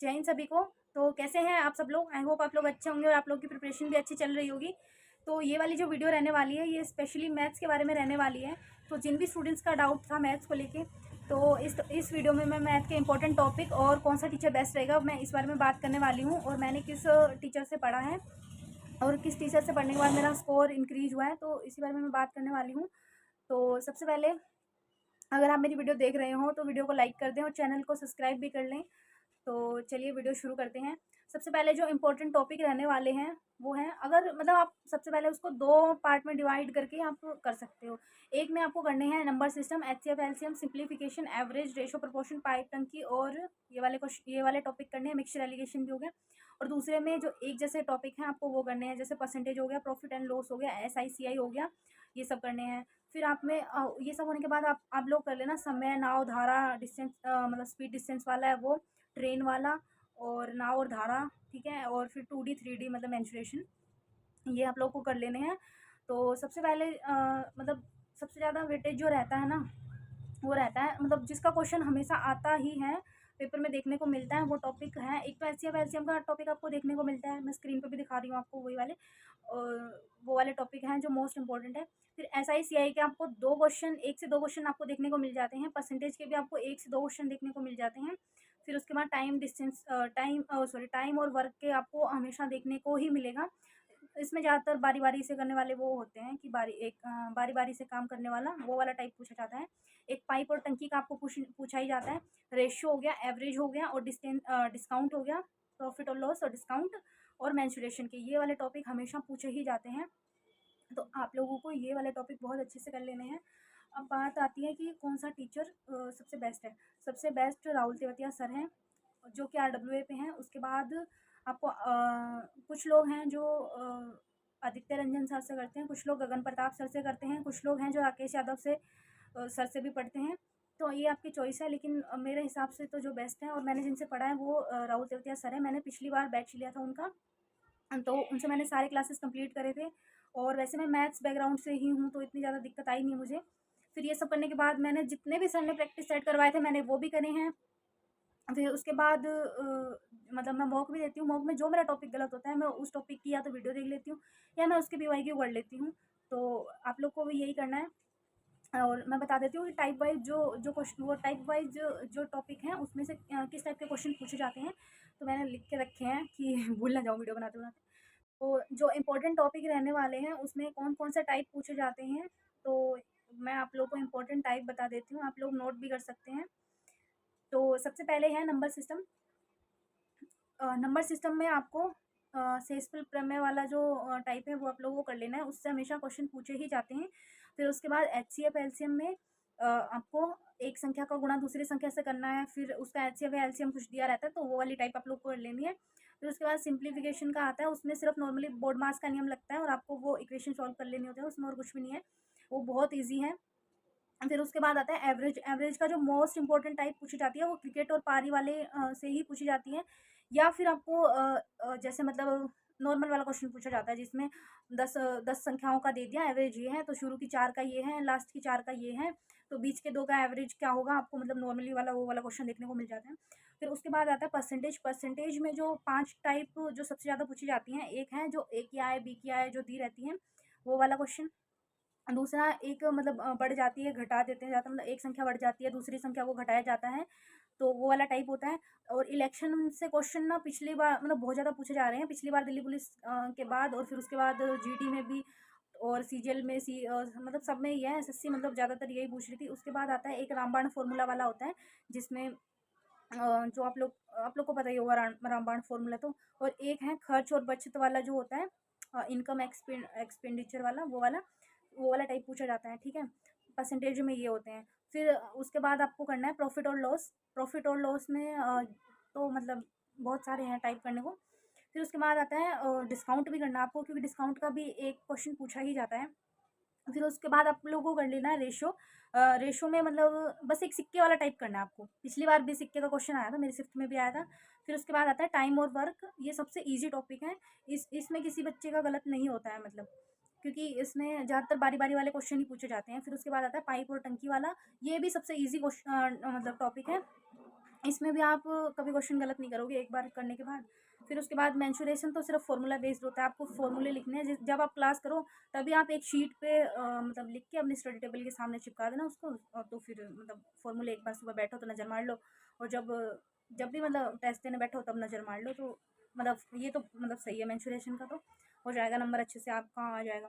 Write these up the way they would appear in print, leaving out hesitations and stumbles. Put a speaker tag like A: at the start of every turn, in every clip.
A: जय हिंद सभी को। तो कैसे हैं आप सब लोग? आई होप आप लोग अच्छे होंगे और आप लोग की प्रिपरेशन भी अच्छी चल रही होगी। तो ये वाली जो वीडियो रहने वाली है ये स्पेशली मैथ्स के बारे में रहने वाली है। तो जिन भी स्टूडेंट्स का डाउट था मैथ्स को लेके, तो इस वीडियो में मैं मैथ के इंपॉर्टेंट टॉपिक और कौन सा टीचर बेस्ट रहेगा मैं इस बारे में बात करने वाली हूँ, और मैंने किस टीचर से पढ़ा है और किस टीचर से पढ़ने के बाद मेरा स्कोर इंक्रीज हुआ है, तो इसी बारे में मैं बात करने वाली हूँ। तो सबसे पहले, अगर आप मेरी वीडियो देख रहे हो तो वीडियो को लाइक कर दें और चैनल को सब्सक्राइब भी कर लें। तो चलिए वीडियो शुरू करते हैं। सबसे पहले जो इम्पोर्टेंट टॉपिक रहने वाले हैं वो हैं, अगर मतलब आप सबसे पहले उसको दो पार्ट में डिवाइड करके आप कर सकते हो। एक में आपको करने हैं number system, HCF, LCM, simplification, average, ratio, proportion, pipe टंकी, और ये वाले टॉपिक करने हैं। मिक्सचर एलिगेशन भी हो गया। और दूसरे में जो एक जैसे टॉपिक हैं आपको वो करने हैं, जैसे परसेंटेज हो गया, प्रॉफिट एंड लॉस हो गया, SICI हो गया, ये सब करने हैं। फिर आप में ये सब होने के बाद आप लोग कर लेना समय, नाव, धारा, डिस्टेंस, मतलब स्पीड डिस्टेंस वाला है वो, ट्रेन वाला, और नाव और धारा, ठीक है। और फिर 2D 3D मतलब मेंसुरेशन, ये आप लोग को कर लेने हैं। तो सबसे पहले मतलब सबसे ज़्यादा वेटेज जो रहता है ना, वो रहता है मतलब जिसका क्वेश्चन हमेशा आता ही है, पेपर में देखने को मिलता है, वो टॉपिक है। एक तो एचसीएफ एलसीएम का टॉपिक आपको देखने को मिलता है, मैं स्क्रीन पे भी दिखा रही हूँ आपको वही वाले, और वो वाले टॉपिक हैं जो मोस्ट इंपॉर्टेंट है। फिर SICI के आपको 2 क्वेश्चन, 1 से 2 क्वेश्चन आपको देखने को मिल जाते हैं। परसेंटेज के भी आपको 1 से 2 क्वेश्चन देखने को मिल जाते हैं। फिर उसके बाद टाइम और वर्क के आपको हमेशा देखने को ही मिलेगा। इसमें ज़्यादातर बारी बारी से करने वाले वो होते हैं कि बारी बारी से काम करने वाला, वो वाला टाइप पूछा जाता है। एक पाइप और टंकी का आपको पूछा ही जाता है। रेशियो हो गया, एवरेज हो गया, और डिस्काउंट हो गया, प्रॉफिट और लॉस और डिस्काउंट, और मेंसुरेशन के, ये वाले टॉपिक हमेशा पूछे ही जाते हैं। तो आप लोगों को ये वाले टॉपिक बहुत अच्छे से कर लेने हैं। अब बात आती है कि कौन सा टीचर सबसे बेस्ट है। सबसे बेस्ट राहुल तेवतिया सर हैं, जो कि RWA पे हैं। उसके बाद आपको कुछ लोग हैं जो आदित्य रंजन सर से करते हैं, कुछ लोग गगन प्रताप सर से करते हैं, कुछ लोग हैं जो राकेश यादव से सर से भी पढ़ते हैं। तो ये आपकी चॉइस है, लेकिन मेरे हिसाब से तो जो बेस्ट है और मैंने जिनसे पढ़ा है वो राहुल तेवतिया सर है। मैंने पिछली बार बैच लिया था उनका, तो उनसे मैंने सारे क्लासेस कंप्लीट करे थे। और वैसे मैं मैथ्स बैकग्राउंड से ही हूँ, तो इतनी ज़्यादा दिक्कत आई नहीं मुझे। फिर ये सब करने के बाद मैंने जितने भी सर ने प्रैक्टिस सेट करवाए थे मैंने वो भी करे हैं। फिर उसके बाद मतलब मैं मॉक भी देती हूँ। मॉक में जो मेरा टॉपिक गलत होता है मैं उस टॉपिक की या तो वीडियो देख लेती हूँ या मैं उसके PYQ कर लेती हूँ। तो आप लोग को भी यही करना है। और मैं बता देती हूँ कि टाइप वाइज जो क्वेश्चन, वो टाइप वाइज जो टॉपिक हैं उसमें से किस टाइप के क्वेश्चन पूछे जाते हैं, तो मैंने लिख के रखे हैं कि भूल ना जाऊँ वीडियो बनाते बनाते। तो जो इम्पोर्टेंट टॉपिक रहने वाले हैं उसमें कौन कौन सा टाइप पूछे जाते हैं, तो मैं आप लोगों को इम्पोर्टेंट टाइप बता देती हूँ, आप लोग नोट भी कर सकते हैं। तो सबसे पहले है नंबर सिस्टम। नंबर सिस्टम में आपको शेषफल प्रमेय वाला जो टाइप है वो आप लोगों को कर लेना है, उससे हमेशा क्वेश्चन पूछे ही जाते हैं। फिर उसके बाद HCF एलसीएम में आपको एक संख्या का गुणा दूसरी संख्या से करना है, फिर उसका HCF या एलसीएम कुछ दिया रहता है, तो वो वाली टाइप आप लोग को कर लेनी है। फिर उसके बाद सिंप्लीफिकेशन का आता है, उसमें सिर्फ नॉर्मली बोर्ड मास का नियम लगता है और आपको वो इक्वेशन सॉल्व कर लेनी होती है, उसमें और कुछ भी नहीं है, वो बहुत ईजी है। फिर उसके बाद आता है एवरेज। एवरेज का जो मोस्ट इंपॉर्टेंट टाइप पूछी जाती है वो क्रिकेट और पारी वाले से ही पूछी जाती है, या फिर आपको जैसे मतलब नॉर्मल वाला क्वेश्चन पूछा जाता है जिसमें 10 संख्याओं का दे दिया, एवरेज ये है, तो शुरू की 4 का ये है, लास्ट की 4 का ये है, तो बीच के 2 का एवरेज क्या होगा आपको, मतलब नॉर्मली वाला वो वाला क्वेश्चन देखने को मिल जाता है। फिर उसके बाद आता है परसेंटेज। परसेंटेज में जो 5 टाइप जो सबसे ज़्यादा पूछी जाती हैं, एक है जो A किया है, B किया है, जो दी रहती हैं, वो वाला क्वेश्चन। दूसरा एक मतलब बढ़ जाती है, घटा देते हैं ज़्यादा, मतलब एक संख्या बढ़ जाती है दूसरी संख्या को घटाया जाता है, तो वो वाला टाइप होता है। और इलेक्शन से क्वेश्चन ना पिछली बार मतलब बहुत ज़्यादा पूछे जा रहे हैं, पिछली बार दिल्ली पुलिस के बाद, और फिर उसके बाद GT में भी, और CGL में मतलब सब में ये है। SSC मतलब ज़्यादातर यही पूछ रही थी। उसके बाद आता है एक रामबाण फॉर्मूला वाला होता है, जिसमें जो आप लोग को पता ही होगा रामबाण फॉर्मूला तो। और एक है खर्च और बचत वाला जो होता है, इनकम एक्सपेंडिचर वाला, वो वाला टाइप पूछा जाता है, ठीक है। परसेंटेज में ये होते हैं। फिर उसके बाद आपको करना है प्रॉफिट और लॉस। प्रॉफिट और लॉस में तो मतलब बहुत सारे हैं टाइप करने को। फिर उसके बाद आता है डिस्काउंट भी करना है आपको, क्योंकि डिस्काउंट का भी एक क्वेश्चन पूछा ही जाता है। फिर उसके बाद आप लोगों को कर लेना है रेशो। रेशो में मतलब बस एक सिक्के वाला टाइप करना है आपको, पिछली बार भी सिक्के का क्वेश्चन आया था, मेरे फिफ्थ में भी आया था। फिर उसके बाद आता है टाइम और वर्क, ये सबसे ईजी टॉपिक है। इसमें किसी बच्चे का गलत नहीं होता है, मतलब क्योंकि इसमें ज़्यादातर बारी बारी वाले क्वेश्चन ही पूछे जाते हैं। फिर उसके बाद आता है पाइप और टंकी वाला, ये भी सबसे ईजी क्वेश्चन मतलब टॉपिक है। इसमें भी आप कभी क्वेश्चन गलत नहीं करोगे एक बार करने के बाद। फिर उसके बाद मेंसुरेशन तो सिर्फ फार्मूला बेस्ड होता है, आपको फार्मूले लिखने हैं। जब आप क्लास करो तभी आप एक शीट पे मतलब लिख के अपने स्टडी टेबल के सामने चिपका देना उसको, और तो फिर मतलब फार्मूले एक बार सुबह बैठो तो नज़र मार लो, और जब जब भी मतलब टेस्ट देने बैठो तब नज़र मार लो। तो मतलब ये तो मतलब सही है मेंसुरेशन का, तो हो जाएगा नंबर अच्छे से आपका आ जाएगा।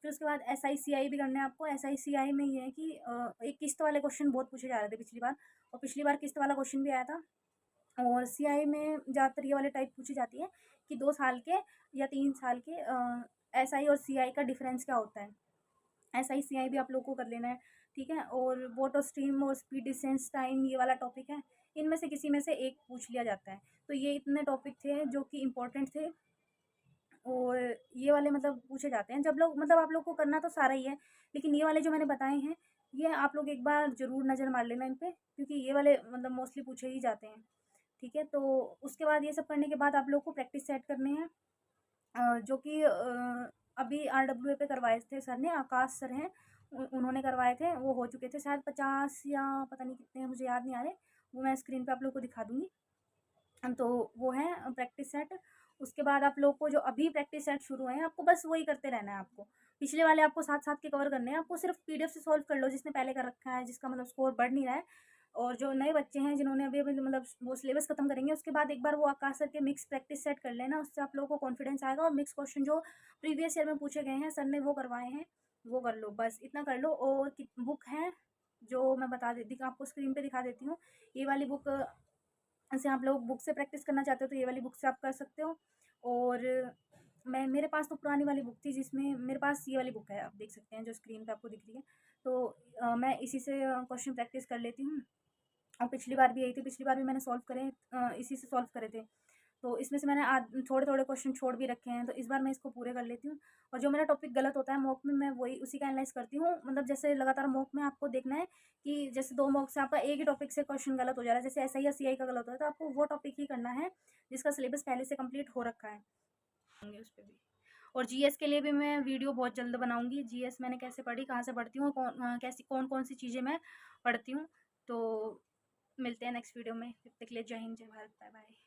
A: फिर उसके बाद SI CI भी करना है आपको। SI CI में ये है कि एक किस्त वाले क्वेश्चन बहुत पूछे जा रहे थे पिछली बार, और पिछली बार किस्त वाला क्वेश्चन भी आया था। और CI में ज़्यादातर ये वाले टाइप पूछी जाती है कि 2 साल के या 3 साल के SI और CI का डिफरेंस क्या होता है। SI CI भी आप लोग को कर लेना है, ठीक है। और वाटर स्ट्रीम और स्पीड डिस्टेंस टाइम ये वाला टॉपिक है, इनमें से किसी में से एक पूछ लिया जाता है। तो ये इतने टॉपिक थे जो कि इम्पोर्टेंट थे, और ये वाले मतलब पूछे जाते हैं जब लोग मतलब आप लोग को करना तो सारा ही है, लेकिन ये वाले जो मैंने बताए हैं ये आप लोग एक बार ज़रूर नज़र मार लेना इन पे, क्योंकि ये वाले मतलब मोस्टली पूछे ही जाते हैं, ठीक है। तो उसके बाद ये सब करने के बाद आप लोग को प्रैक्टिस सेट करने हैं, जो कि अभी RWA पे करवाए थे सर ने, आकाश सर हैं, उन्होंने करवाए थे, वो हो चुके थे शायद 50 या पता नहीं कितने, मुझे याद नहीं आ रहे। वो मैं स्क्रीन पे आप लोग को दिखा दूँगी। तो वो है प्रैक्टिस सेट। उसके बाद आप लोग को जो अभी प्रैक्टिस सेट शुरू हैं, आपको बस वही करते रहना है आपको। पिछले वाले आपको साथ-साथ के कवर करने हैं, आपको सिर्फ़ PDF से सॉल्व कर लो जिसने पहले कर रखा है, जिसका मतलब स्कोर बढ़ नहीं रहा है। और जो नए बच्चे हैं जिन्होंने अभी-अभी मतलब वो सिलेबस खत्म करेंगे, उसके बाद एक बार वो आकाश सर के मिक्स प्रैक्टिस सेट कर लेना, उससे आप लोगों को कॉन्फिडेंस आएगा, और मिक्स क्वेश्चन जो प्रीवियस ईयर में पूछे गए हैं, सर ने वो करवाए हैं, वो कर लो, बस इतना कर लो। और कि बुक है, जो मैं बता देती हूँ आपको, स्क्रीन पे दिखा देती हूँ। ये वाली बुक जैसे आप लोग बुक से प्रैक्टिस करना चाहते हो तो ये वाली बुक से आप कर सकते हो। और मेरे पास तो पुरानी वाली बुक थी, जिसमें मेरे पास ये वाली बुक है, आप देख सकते हैं जो स्क्रीन पे आपको दिख रही है। तो मैं इसी से क्वेश्चन प्रैक्टिस कर लेती हूँ, और पिछली बार भी यही थी, पिछली बार भी मैंने सॉल्व करे, इसी से सॉल्व करे थे। तो इसमें से मैंने थोड़े-थोड़े क्वेश्चन छोड़ भी रखे हैं, तो इस बार मैं इसको पूरे कर लेती हूँ। और जो मेरा टॉपिक गलत होता है मॉक में, मैं वही उसी का एनालाइज़ करती हूँ। मतलब जैसे लगातार मॉक में आपको देखना है कि जैसे 2 मॉक से आपका एक ही टॉपिक से क्वेश्चन गलत हो जा रहा है, जैसे SI या CI का गलत हो रहा है, तो आपको वो टॉपिक ही करना है जिसका सिलेबस पहले से कंप्लीट हो रखा है। होंगे उस पे भी। और GS के लिए भी मैं वीडियो बहुत जल्द बनाऊँगी। GS मैंने कैसे पढ़ी, कहाँ से पढ़ती हूँ, कैसी कौन-कौन सी चीज़ें मैं पढ़ती हूँ। तो मिलते हैं नेक्स्ट वीडियो में, तब तक के लिए जय हिंद, जय भारत, बाय बाय।